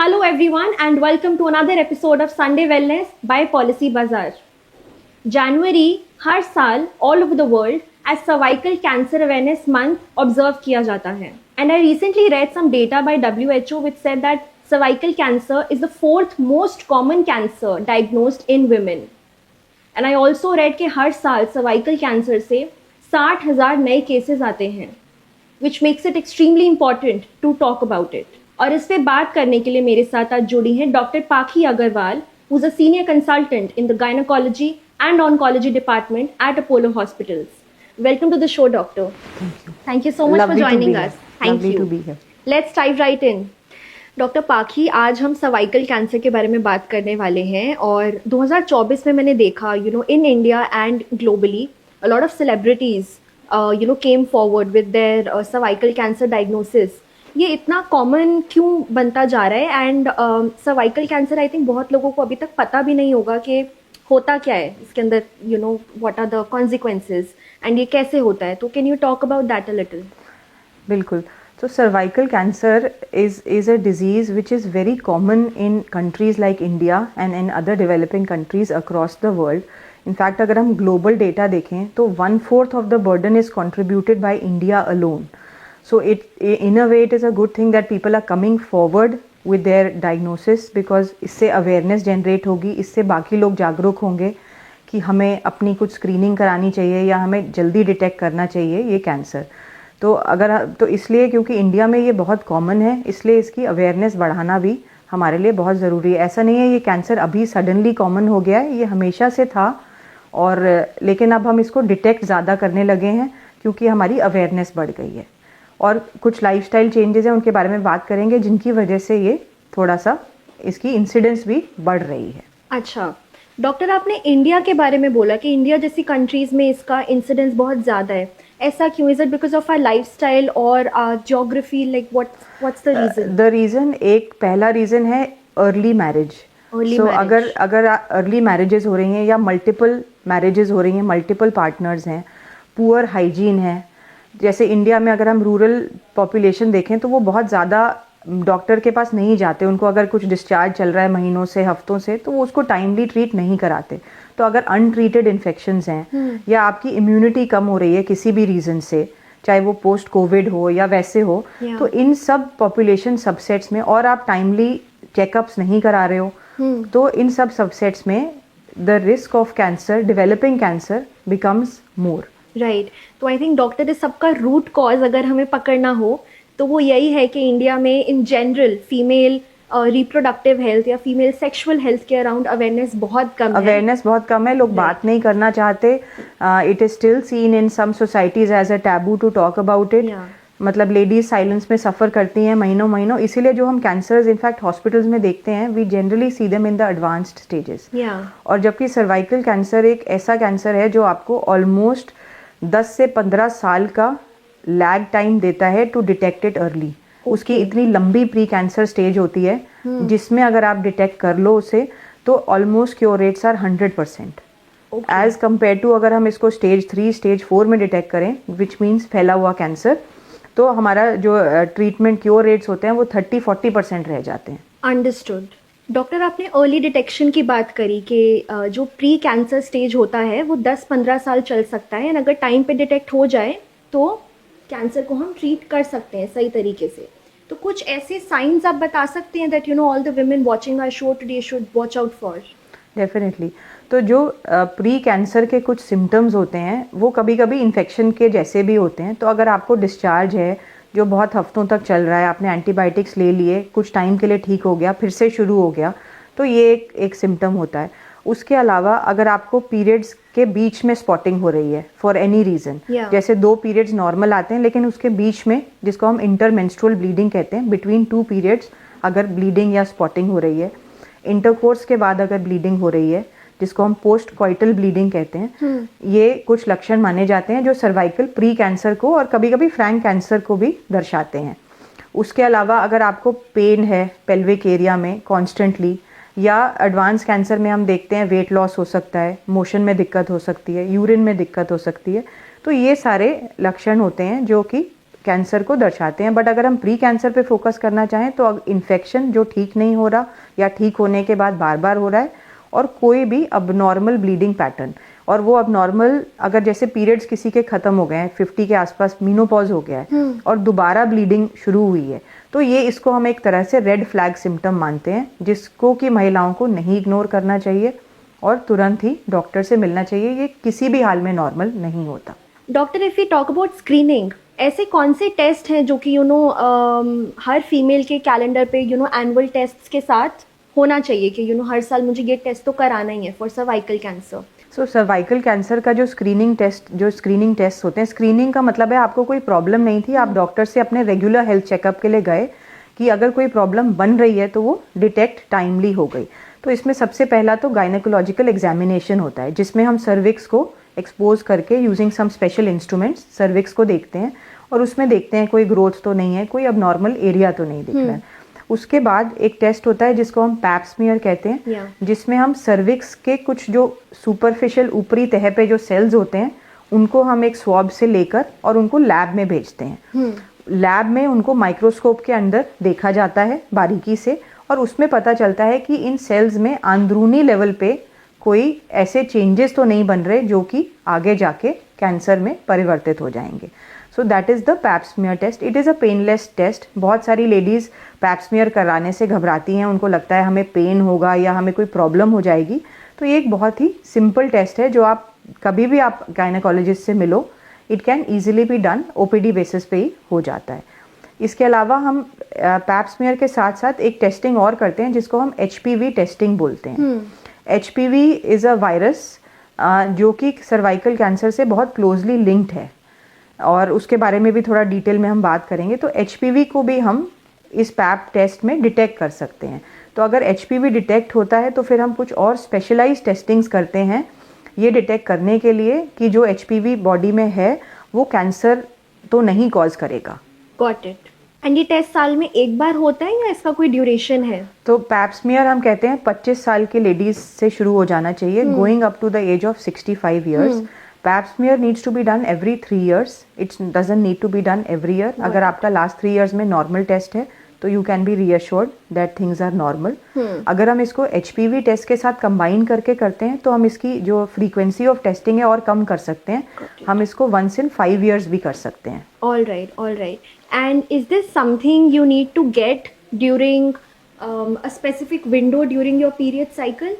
Hello everyone and welcome to another episode of Sunday Wellness by Policy Bazaar. January हर साल all over the world as Cervical Cancer Awareness Month observe किया जाता है. And I recently read some data by WHO which said that cervical cancer is the fourth most common cancer diagnosed in women. And I also read कि हर साल cervical cancer से 60,000 नए cases आते हैं, which makes it extremely important to talk about it. और इस पे बात करने के लिए मेरे साथ आज जुड़ी हैं डॉक्टर पाखी Agarwal, who is a senior consultant in the gynecology and oncology department at Apollo Hospitals. Welcome to the show, doctor. Thank you. Thank you so much Lovely for joining to be us. here. Thank Lovely you. to be here. Let's dive right in. Doctor पाखी, आज हम cervical cancer के बारे में बात करने वाले हैं और 2024 में मैंने देखा in India and globally a lot of celebrities came forward with their cervical cancer diagnosis. ये इतना कॉमन क्यों बनता जा रहा है and cervical cancer I think बहुत लोगों को अभी तक पता भी नहीं होगा कि होता क्या है इसके अंदर, what are the consequences and ये कैसे होता है. तो can you talk about that a little? बिल्कुल. So cervical cancer is a disease which is very common in countries like India and in other developing countries across the world. In fact, अगर हम global data देखें तो 1/4 of the burden is contributed by India alone. So in a way it is a good thing that people are coming forward with their diagnosis because इससे awareness generate होगी, इससे बाकी लोग जागरूक होंगे कि हमें अपनी कुछ स्क्रीनिंग करानी चाहिए या हमें जल्दी डिटेक्ट करना चाहिए ये कैंसर. तो इसलिए क्योंकि इंडिया में ये बहुत कॉमन है, इसलिए इसकी अवेयरनेस बढ़ाना भी हमारे लिए बहुत ज़रूरी है. ऐसा नहीं है ये कैंसर अभी सडनली कॉमन हो गया है, ये हमेशा से था और लेकिन अब हम इसको डिटेक्ट ज़्यादा करने लगे हैं क्योंकि हमारी अवेयरनेस बढ़ गई है. और कुछ लाइफस्टाइल चेंजेस हैं, उनके बारे में बात करेंगे जिनकी वजह से ये थोड़ा सा इसकी इंसिडेंस भी बढ़ रही है. अच्छा डॉक्टर, आपने इंडिया के बारे में बोला कि इंडिया जैसी कंट्रीज़ में इसका इंसिडेंस बहुत ज़्यादा है. ऐसा क्यों? Is it because of our lifestyle और geography? Like what's the reason? The reason, एक पहला रीज़न है अर्ली मैरिज. सो अगर अर्ली मैरिजेस हो रही हैं या मल्टीपल मैरिजेस हो रही हैं, मल्टीपल पार्टनर्स हैं, पुअर हाइजीन है. जैसे इंडिया में अगर हम रूरल पॉपुलेशन देखें तो वो बहुत ज़्यादा डॉक्टर के पास नहीं जाते. उनको अगर कुछ डिस्चार्ज चल रहा है महीनों से, हफ्तों से, तो वो उसको टाइमली ट्रीट नहीं कराते. तो अगर अनट्रीटेड इन्फेक्शंस हैं या आपकी इम्यूनिटी कम हो रही है किसी भी रीज़न से, चाहे वो पोस्ट कोविड हो या वैसे हो, तो इन सब पॉपुलेशन सबसेट्स में, और आप टाइमली चेकअप्स नहीं करा रहे हो, तो इन सब सबसेट्स में the risk of cancer, developing cancer becomes more. Right. तो आई थिंक डॉक्टर, इस सबका रूट कॉज अगर हमें पकड़ना हो तो वो यही है कि इंडिया में in general female reproductive health या फीमेल सेक्सुअल हेल्थ के अराउंड अवेयरनेस बहुत कम है. लोग बात नहीं करना चाहते. It is still seen in some societies as a taboo to talk about it. मतलब लेडीज साइलेंस में सफ़र करती हैं महीनों. इसीलिए जो हम कैंसर्स इनफैक्ट हॉस्पिटल्स में देखते हैं, we generally see them in the advanced stages. और जबकि सर्वाइकल कैंसर एक ऐसा कैंसर है जो आपको ऑलमोस्ट 10 से 15 साल का लैग टाइम देता है टू डिटेक्ट इट अर्ली. उसकी इतनी लंबी प्री कैंसर स्टेज होती है जिसमें अगर आप डिटेक्ट कर लो उसे तो almost cure rates are 100% as compare to अगर हम इसको स्टेज 3, स्टेज 4 में डिटेक्ट करें, विच मीन्स फैला हुआ कैंसर, तो हमारा जो ट्रीटमेंट क्योर रेट्स होते हैं वो 30-40% रह जाते हैं. अंडरस्टूड. डॉक्टर, आपने अर्ली डिटेक्शन की बात करी कि जो प्री कैंसर स्टेज होता है वो 10-15 साल चल सकता है, एंड अगर टाइम पे डिटेक्ट हो जाए तो कैंसर को हम ट्रीट कर सकते हैं सही तरीके से. तो कुछ ऐसे साइंस आप बता सकते हैं that all the women watching our show today should watch out for? Definitely. तो जो प्री कैंसर के कुछ सिम्टम्स होते हैं वो कभी कभी इन्फेक्शन के जैसे भी होते हैं. तो अगर आपको डिस्चार्ज है जो बहुत हफ्तों तक चल रहा है, आपने एंटीबायोटिक्स ले लिए, कुछ टाइम के लिए ठीक हो गया, फिर से शुरू हो गया, तो ये एक सिम्टम होता है. उसके अलावा अगर आपको पीरियड्स के बीच में स्पॉटिंग हो रही है फॉर एनी रीज़न, जैसे 2 पीरियड्स नॉर्मल आते हैं लेकिन उसके बीच में, जिसको हम इंटरमेंस्ट्रुअल ब्लीडिंग कहते हैं, बिटवीन 2 पीरियड्स अगर ब्लीडिंग या स्पॉटिंग हो रही है, इंटरकोर्स के बाद अगर ब्लीडिंग हो रही है, जिसको हम पोस्ट कॉइटल ब्लीडिंग कहते हैं, ये कुछ लक्षण माने जाते हैं जो सर्वाइकल प्री कैंसर को और कभी कभी फ्रैंक कैंसर को भी दर्शाते हैं. उसके अलावा अगर आपको पेन है पेल्विक एरिया में कॉन्स्टेंटली, या एडवांस कैंसर में हम देखते हैं वेट लॉस हो सकता है, मोशन में दिक्कत हो सकती है, यूरिन में दिक्कत हो सकती है, तो ये सारे लक्षण होते हैं जो कि कैंसर को दर्शाते हैं। बट अगर हम प्री कैंसर पे फोकस करना चाहें तो इन्फेक्शन जो ठीक नहीं हो रहा या ठीक होने के बाद बार बार हो रहा है, और कोई भी अबनॉर्मल ब्लीडिंग पैटर्न, और वो अबनॉर्मल अगर जैसे पीरियड्स किसी के खत्म हो गए हैं, 50 के आसपास मीनोपॉज हो गया है और दोबारा ब्लीडिंग शुरू हुई है, तो ये इसको हम एक तरह से रेड फ्लैग सिम्टम मानते हैं, जिसको कि महिलाओं को नहीं इग्नोर करना चाहिए और तुरंत ही डॉक्टर से मिलना चाहिए। ये किसी भी हाल में नॉर्मल नहीं होता। Doctor, if we talk about screening, ऐसे कौन से टेस्ट हैं जो कि हर फीमेल के कैलेंडर पे एनुअल टेस्ट के साथ होना चाहिए कि हर साल मुझे ये टेस्ट तो कराना ही है for cervical cancer? So cervical cancer का जो स्क्रीनिंग टेस्ट होते हैं, स्क्रीनिंग का मतलब है आपको कोई प्रॉब्लम नहीं थी, आप डॉक्टर से अपने रेगुलर हेल्थ चेकअप के लिए गए कि अगर कोई प्रॉब्लम बन रही है तो वो डिटेक्ट टाइमली हो गई। तो इसमें सबसे पहला तो गायनेकोलॉजिकल एग्जामिनेशन होता है, जिसमें हम सर्विक्स को एक्सपोज करके using some special instruments cervix को देखते हैं और उसमें देखते हैं कोई ग्रोथ तो नहीं है, कोई अबनॉर्मल एरिया तो नहीं दिख रहा है। उसके बाद एक टेस्ट होता है जिसको हम पैप स्मीयर कहते हैं, जिसमें हम सर्विक्स के कुछ जो सुपरफिशियल ऊपरी तह पे जो सेल्स होते हैं उनको हम एक स्वॉब से लेकर और उनको लैब में भेजते हैं। लैब में उनको माइक्रोस्कोप के अंदर देखा जाता है बारीकी से, और उसमें पता चलता है कि इन सेल्स में अंदरूनी लेवल पे कोई ऐसे चेंजेस तो नहीं बन रहे जो कि आगे जाके कैंसर में परिवर्तित हो जाएंगे। So that is the pap smear test. It is a painless test. बहुत सारी लेडीज़ पैप स्मीयर कराने से घबराती हैं, उनको लगता है हमें पेन होगा या हमें कोई प्रॉब्लम हो जाएगी। तो ये एक बहुत ही सिंपल टेस्ट है जो आप कभी भी आप गायनेकोलॉजिस्ट से मिलो, it can easily be done, OPD basis पे ही हो जाता है। इसके अलावा हम पैप स्मीयर के साथ साथ एक टेस्टिंग और करते हैं जिसको हम HPV टेस्टिंग बोलते हैं। HPV इज़ अ वायरस जो कि सर्वाइकल कैंसर से बहुत क्लोजली लिंक्ड है, और उसके बारे में भी थोड़ा डिटेल में हम बात करेंगे। तो HPV को भी हम इस पैप टेस्ट में डिटेक्ट कर सकते हैं। तो अगर HPV डिटेक्ट होता है तो फिर हम कुछ और स्पेशलाइज्ड टेस्टिंग्स करते हैं ये डिटेक्ट करने के लिए कि जो HPV बॉडी में है वो कैंसर तो नहीं कॉज करेगा। Got it. एंड ये टेस्ट साल में एक बार होता है या इसका कोई ड्यूरेशन है? तो पैप स्मीयर हम कहते हैं 25 साल के लेडीज से शुरू हो जाना चाहिए, going up to the age of 65 years. Pap smear needs to be done every 3 years. It doesn't need to be done every year. अगर आपका लास्ट 3 years में नॉर्मल टेस्ट है तो you can be reassured that things are normal. अगर हम इसको HPV test के साथ कंबाइन करके करते हैं तो हम इसकी जो फ्रीक्वेंसी ऑफ टेस्टिंग है और कम कर सकते हैं। हम इसको once in 5 years भी कर सकते हैं। All right, all right. And is this something you need to get during a specific window during your period cycle?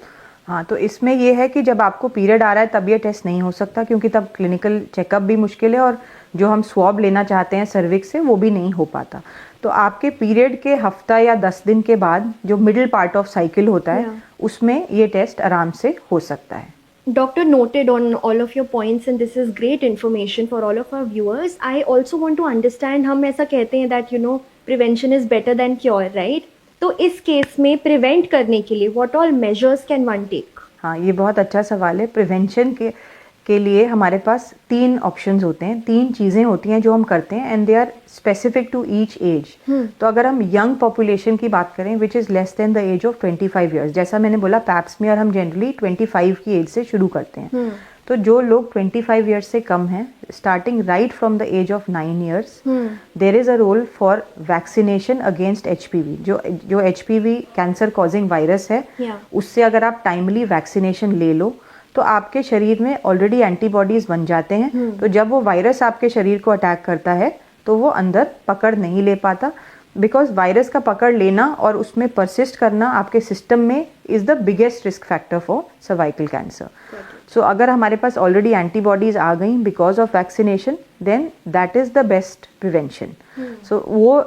हाँ, तो इसमें ये है कि जब आपको पीरियड आ रहा है तब ये टेस्ट नहीं हो सकता, क्योंकि तब क्लिनिकल चेकअप भी मुश्किल है और जो हम स्वॉब लेना चाहते हैं सर्विक्स से वो भी नहीं हो पाता। तो आपके पीरियड के हफ्ता या 10 दिन के बाद जो मिडिल पार्ट ऑफ साइकिल होता है उसमें ये टेस्ट आराम से हो सकता है। Doctor, noted on all of your points and this is great information for all of our viewers. I also want to understand, हम ऐसा कहते हैं that prevention is better than cure, right? तो इस केस में प्रिवेंट करने के लिए what all measures can one take? हाँ, ये बहुत अच्छा सवाल है। प्रिवेंशन के लिए हमारे पास 3 ऑप्शंस होते हैं, 3 चीज़ें होती हैं जो हम करते हैं and they are specific to each age. तो अगर हम यंग पॉपुलेशन की बात करें which is less than the age of 25 years, जैसा मैंने बोला पैप स्मीयर हम जनरली 25 की एज से शुरू करते हैं। तो जो लोग 25 ईयर्स से कम हैं, starting right from the age of 9 years, there is a role for vaccination against HPV। जो HPV कैंसर कॉजिंग वायरस है उससे अगर आप टाइमली वैक्सीनेशन ले लो तो आपके शरीर में ऑलरेडी एंटीबॉडीज बन जाते हैं। तो जब वो वायरस आपके शरीर को अटैक करता है तो वो अंदर पकड़ नहीं ले पाता, बिकॉज वायरस का पकड़ लेना और उसमें परसिस्ट करना आपके सिस्टम में is the biggest risk factor for cervical cancer. So अगर हमारे पास ऑलरेडी एंटीबॉडीज आ गई because of vaccination, then that is the best prevention. So वो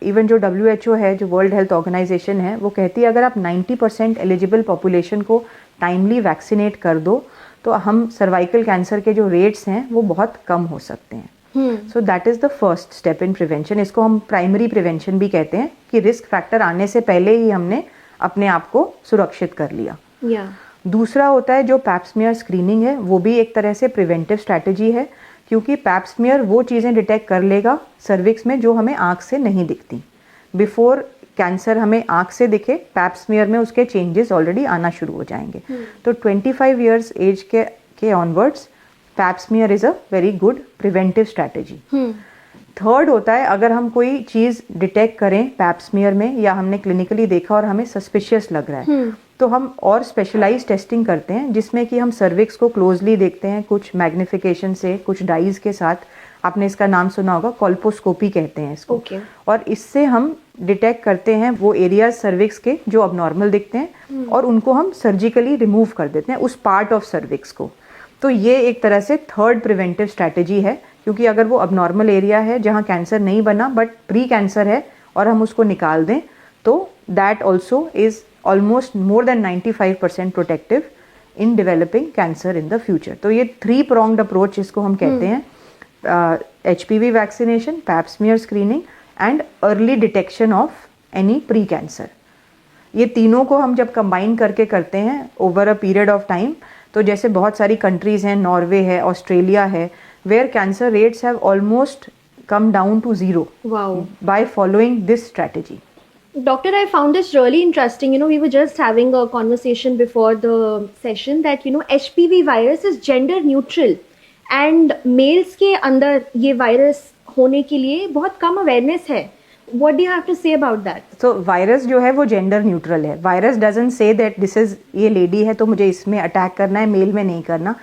इवन जो WHO है, जो वर्ल्ड हेल्थ ऑर्गेनाइजेशन है, वो कहती है अगर आप 90% एलिजिबल पॉपुलेशन को टाइमली वैक्सीनेट कर दो तो हम सर्वाइकल कैंसर के जो रेट्स हैं वो बहुत कम हो सकते हैं। सो that is the first step in prevention. इसको हम प्राइमरी प्रिवेंशन भी कहते हैं कि रिस्क फैक्टर आने से पहले ही हमने अपने आप को सुरक्षित कर लिया। दूसरा होता है जो पैप स्मीयर स्क्रीनिंग है, वो भी एक तरह से प्रिवेंटिव स्ट्रैटेजी है, क्योंकि पैप स्मीयर वो चीज़ें डिटेक्ट कर लेगा सर्विक्स में जो हमें आँख से नहीं दिखती। बिफोर कैंसर हमें आँख से दिखे, पैप स्मीयर में उसके चेंजेस ऑलरेडी आना शुरू हो जाएंगे। तो 25 ईयर्स एज के onwards pap smear is a very good preventive strategy. Third होता है अगर हम कोई चीज़ डिटेक्ट करें पैप्समियर में या हमने क्लिनिकली देखा और हमें सस्पिशियस लग रहा है तो हम और स्पेशलाइज टेस्टिंग करते हैं जिसमें कि हम सर्विक्स को क्लोजली देखते हैं कुछ मैग्निफिकेशन से कुछ डाइज के साथ। आपने इसका नाम सुना होगा, कॉल्पोस्कोपी कहते हैं इसको। और इससे हम डिटेक्ट करते हैं वो एरियाज सर्विक्स के जो अबनॉर्मल दिखते हैं और उनको हम सर्जिकली रिमूव कर देते हैं उस पार्ट ऑफ सर्विक्स को। तो ये एक तरह से थर्ड प्रिवेंटिव स्ट्रैटेजी है, क्योंकि अगर वो अबनॉर्मल एरिया है जहाँ कैंसर नहीं बना बट प्री कैंसर है और हम उसको निकाल दें तो that also is almost more than 95% protective in developing cancer in the future. तो ये 3 pronged अप्रोच इसको हम कहते हैं, HPV vaccination, pap smear screening and early detection of any pre cancer. ये तीनों को हम जब कंबाइन करके करते हैं over a period of time, तो जैसे बहुत सारी कंट्रीज हैं, नॉर्वे है, ऑस्ट्रेलिया है, where cancer rates have almost come down to zero. Wow. By following this strategy. Doctor, I found this really interesting. You know, we were just having a conversation before the session that, you know, HPV virus is gender neutral and males के अंदर ये virus होने के लिए बहुत कम awareness है. What do you have to say about that? So virus जो है वो gender neutral है. Virus doesn't say that this is ये lady है तो मुझे इसमें attack करना है, male में नहीं करना.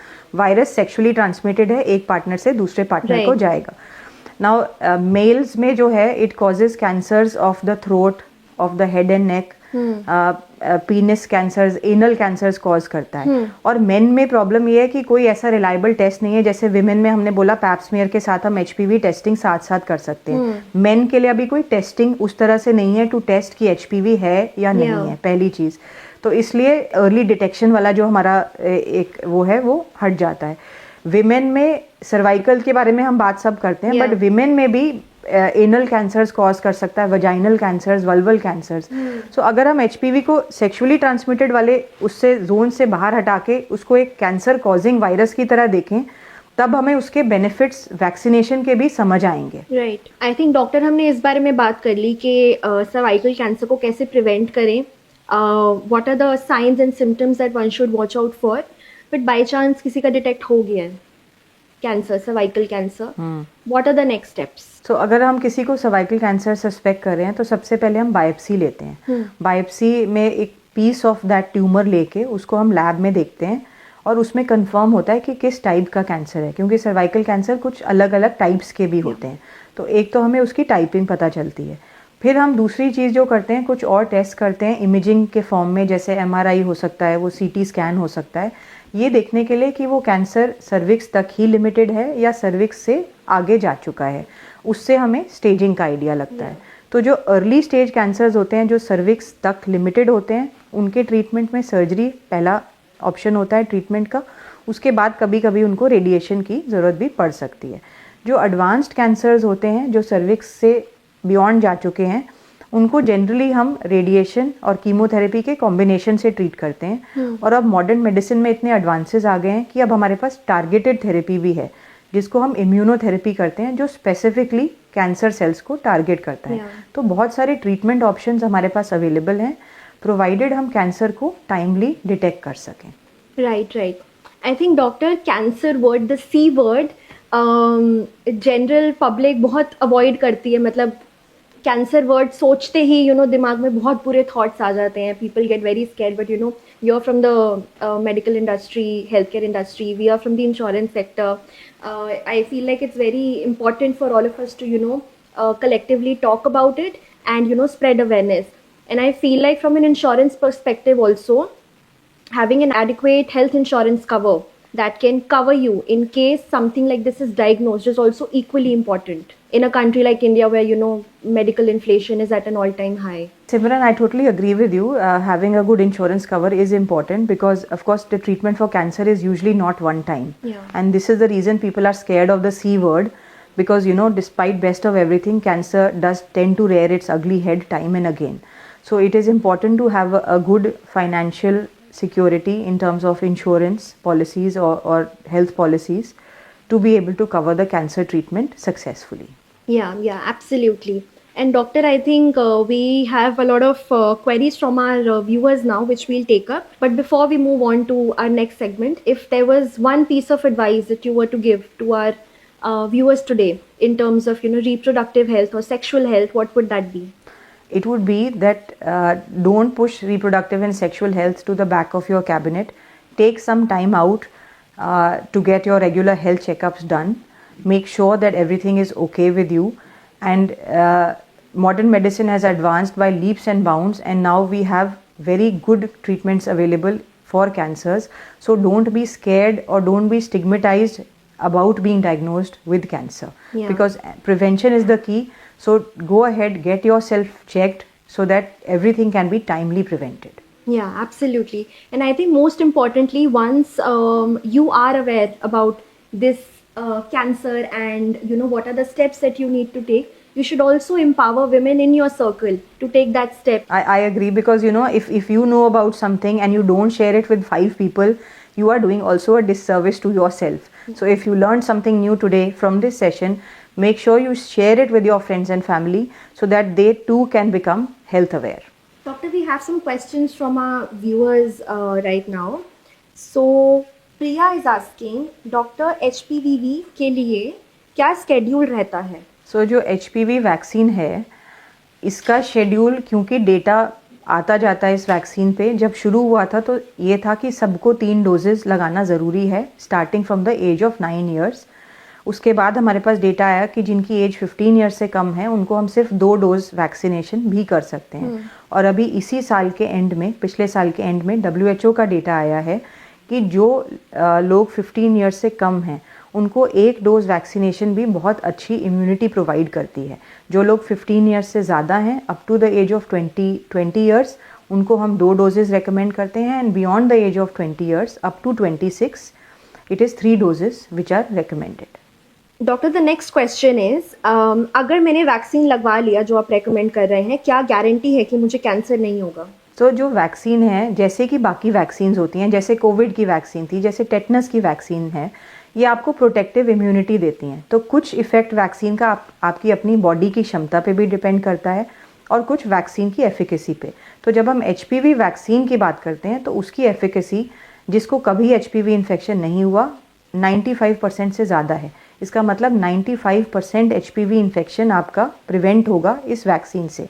Virus sexually transmitted है, एक partner से दूसरे partner को जाएगा. Now males में जो है it causes cancers of the throat, of the head and neck, penis cancers, anal cancers cause करता है। और men में प्रॉब्लम ये है कि कोई ऐसा रिलायबल टेस्ट नहीं है, जैसे विमेन में हमने बोला पैप स्मीयर के साथ हम HPV टेस्टिंग साथ साथ कर सकते हैं। men के लिए अभी कोई टेस्टिंग उस तरह से नहीं है टू टेस्ट कि HPV है या नहीं है, पहली चीज़। तो इसलिए अर्ली डिटेक्शन वाला जो हमारा एक वो है वो हट जाता है। विमेन में सर्वाइकल के बारे में हम बात सब करते हैं, बट विमेन में भी एनल कैंसर्स कॉज कर सकता है, वजाइनल कैंसर्स, वल्वल कैंसर्स। सो अगर हम HPV को सेक्सुअली ट्रांसमिटेड वाले उससे जोन से बाहर हटा के उसको एक कैंसर कॉजिंग वायरस की तरह देखें, तब हमें उसके बेनिफिट्स वैक्सीनेशन के भी समझ आएंगे। राइट, आई थिंक डॉक्टर हमने इस बारे में बात कर ली कि सर्वाइकल कैंसर को कैसे प्रिवेंट करें, what are the science and symptoms that one should watch out for. But by chance किसी का डिटेक्ट हो गया है cancer, cervical cancer, what are the next steps? So अगर हम किसी को सर्वाइकल कैंसर सस्पेक्ट कर रहे हैं तो सबसे पहले हम बायोप्सी लेते हैं। बायोप्सी में एक पीस ऑफ दैट ट्यूमर लेके उसको हम लैब में देखते हैं और उसमें कंफर्म होता है कि किस टाइप का कैंसर है, क्योंकि सर्वाइकल कैंसर कुछ अलग अलग टाइप्स के भी होते हैं। तो एक तो हमें उसकी टाइपिंग पता चलती है। फिर हम दूसरी चीज़ जो करते हैं, कुछ और टेस्ट करते हैं इमेजिंग के फॉर्म में, जैसे MRI हो सकता है, वो CT स्कैन हो सकता है, ये देखने के लिए कि वो कैंसर सर्विक्स तक ही लिमिटेड है या सर्विक्स से आगे जा चुका है। उससे हमें स्टेजिंग का आइडिया लगता है। तो जो अर्ली स्टेज कैंसर्स होते हैं जो सर्विक्स तक लिमिटेड होते हैं, उनके ट्रीटमेंट में सर्जरी पहला ऑप्शन होता है ट्रीटमेंट का। उसके बाद कभी कभी उनको रेडिएशन की ज़रूरत भी पड़ सकती है। जो एडवांस्ड कैंसर्स होते हैं जो सर्विक्स से बियॉन्ड जा चुके हैं, उनको जनरली हम रेडिएशन और कीमोथेरेपी के कॉम्बिनेशन से ट्रीट करते हैं। और अब मॉडर्न मेडिसिन में इतने एडवांसेस आ गए हैं कि अब हमारे पास टारगेटेड थेरेपी भी है, जिसको हम इम्यूनोथेरेपी करते हैं, जो स्पेसिफिकली कैंसर सेल्स को टारगेट करता है। तो बहुत सारे ट्रीटमेंट ऑप्शंस हमारे पास अवेलेबल हैं, प्रोवाइडेड हम कैंसर को टाइमली डिटेक्ट कर सकें। Right right, I think doctor cancer word, the C word general public बहुत अवॉइड करती है। मतलब कैंसर वर्ड सोचते ही दिमाग में बहुत बुरे थॉट्स आ जाते हैं। People get very scared, but you are from the medical industry, health care industry, we are from the insurance sector. I feel like it's very important for all of us to collectively talk about it and spread awareness. And I feel like from an insurance perspective also, having an adequate health insurance cover that can cover you in case something like this is diagnosed is also equally important in a country like India where medical inflation is at an all-time high. Simran, I totally agree with you. Having a good insurance cover is important because of course the treatment for cancer is usually not one time. Yeah. And this is the reason people are scared of the C word, because despite best of everything, cancer does tend to rear its ugly head time and again. So it is important to have a good financial security in terms of insurance policies or health policies to be able to cover the cancer treatment successfully. Yeah, absolutely. And doctor, I think we have a lot of queries from our viewers now, which we'll take up. But before we move on to our next segment, if there was one piece of advice that you were to give to our viewers today in terms of reproductive health or sexual health, what would that be? It would be that don't push reproductive and sexual health to the back of your cabinet. Take some time out to get your regular health checkups done. Make sure that everything is okay with you. And modern medicine has advanced by leaps and bounds, and now we have very good treatments available for cancers. So don't be scared or don't be stigmatized about being diagnosed with cancer. Yeah. Because prevention is the key. So go ahead, get yourself checked so that everything can be timely prevented. Yeah, absolutely. And I think most importantly, once you are aware about this cancer and what are the steps that you need to take, you should also empower women in your circle to take that step. I agree, because if you know about something and you don't share it with 5 people, you are doing also a disservice to yourself. So if you learned something new today from this session, make sure you share it with your friends and family so that they too can become health aware. Doctor, we have some questions from our viewers right now. So Priya is asking, Doctor, HPV के लिए क्या schedule रहता है? सो जो HPV vaccine है, इसका schedule, क्योंकि data आता जाता है इस वैक्सीन पे, जब शुरू हुआ था तो ये था कि सबको 3 डोजेस लगाना ज़रूरी है starting from the age of 9 years. उसके बाद हमारे पास डेटा आया कि जिनकी एज 15 ईयर्स से कम है उनको हम सिर्फ 2 डोज वैक्सीनेशन भी कर सकते हैं. और अभी इसी साल के एंड में, पिछले साल के एंड में WHO का डेटा आया है कि जो लोग 15 ईयर्स से कम हैं उनको 1 डोज वैक्सीनेशन भी बहुत अच्छी इम्यूनिटी प्रोवाइड करती है. जो लोग 15 ईयर्स से ज़्यादा हैं, up to the age of 20 years, उनको हम 2 डोजेस रेकमेंड करते हैं. And beyond the age of 20 years up to 26, it is 3 doses which are recommended. Doctor, the next question is, अगर मैंने वैक्सीन लगवा लिया जो आप रेकमेंड कर रहे हैं, क्या गारंटी है कि मुझे कैंसर नहीं होगा? तो जो वैक्सीन है, जैसे कि बाकी वैक्सीन होती हैं, जैसे कोविड की वैक्सीन थी, जैसे टेटनस की वैक्सीन है, ये आपको प्रोटेक्टिव इम्यूनिटी देती हैं. तो कुछ इफेक्ट वैक्सीन का आपकी अपनी बॉडी की क्षमता पे भी डिपेंड करता है और कुछ वैक्सीन की एफिकेसी पे. तो जब हम HPV वैक्सीन की बात करते हैं तो उसकी एफिकेसी, जिसको कभी HPV इन्फेक्शन नहीं हुआ, 95% से ज़्यादा है. इसका मतलब 95% HPV इन्फेक्शन आपका प्रिवेंट होगा इस वैक्सीन से.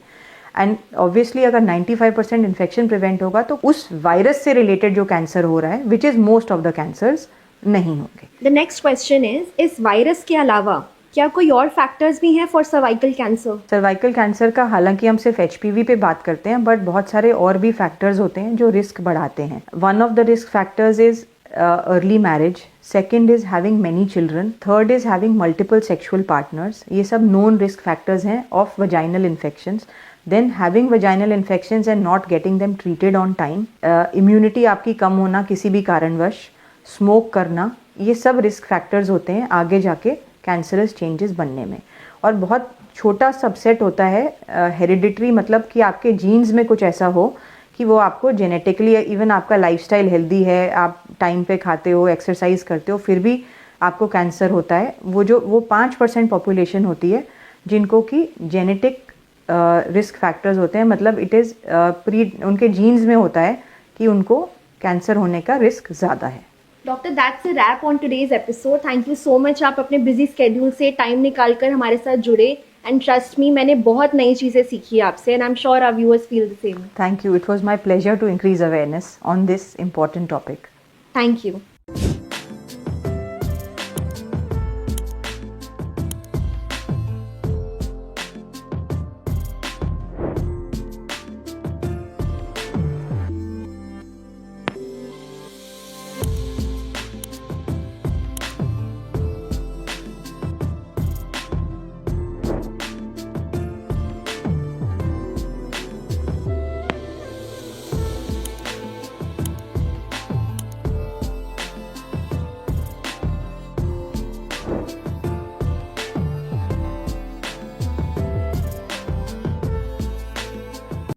एंड ऑब्वियसली अगर 95% इन्फेक्शन प्रिवेंट होगा तो उस वायरस से रिलेटेड जो कैंसर हो रहा है, which is most of the cancers, नहीं होंगे. द नेक्स्ट क्वेश्चन इज, इस वायरस के अलावा क्या कोई और फैक्टर्स भी हैं for cervical cancer? Cervical cancer का हालांकि हम सिर्फ HPV पे बात करते हैं, बट बहुत सारे और भी फैक्टर्स होते हैं जो रिस्क बढ़ाते हैं. One of the risk factors is early marriage. Second is having many children. Third is having multiple sexual partners. ये सब नोन रिस्क फैक्टर्स हैं of vaginal infections. Then having vaginal infections and not getting them treated on time, immunity आपकी कम होना किसी भी कारणवश, smoke करना, ये सब रिस्क फैक्टर्स होते हैं आगे जाके कैंसरस चेंजेस बनने में. और बहुत छोटा सबसेट होता है हेरिडिटरी, मतलब कि आपके जीन्स में कुछ ऐसा हो कि वो आपको जेनेटिकली, इवन आपका लाइफस्टाइल हेल्दी है, आप टाइम पे खाते हो, एक्सरसाइज करते हो, फिर भी आपको कैंसर होता है. वो 5% पॉपुलेशन होती है जिनको कि जेनेटिक रिस्क फैक्टर्स होते हैं, मतलब इट इज़ उनके जीन्स में होता है कि उनको कैंसर होने का रिस्क ज़्यादा है. Doctor, that's a wrap on today's episode. Thank you so much, आप अपने बिजी स्केड्यूल से टाइम निकाल कर हमारे साथ जुड़े. एंड ट्रस्ट मी, मैंने बहुत नई चीज़ें सीखी आपसे, and I am sure our viewers feel the same. Thank you. It was my pleasure to increase awareness on this important topic. Thank you.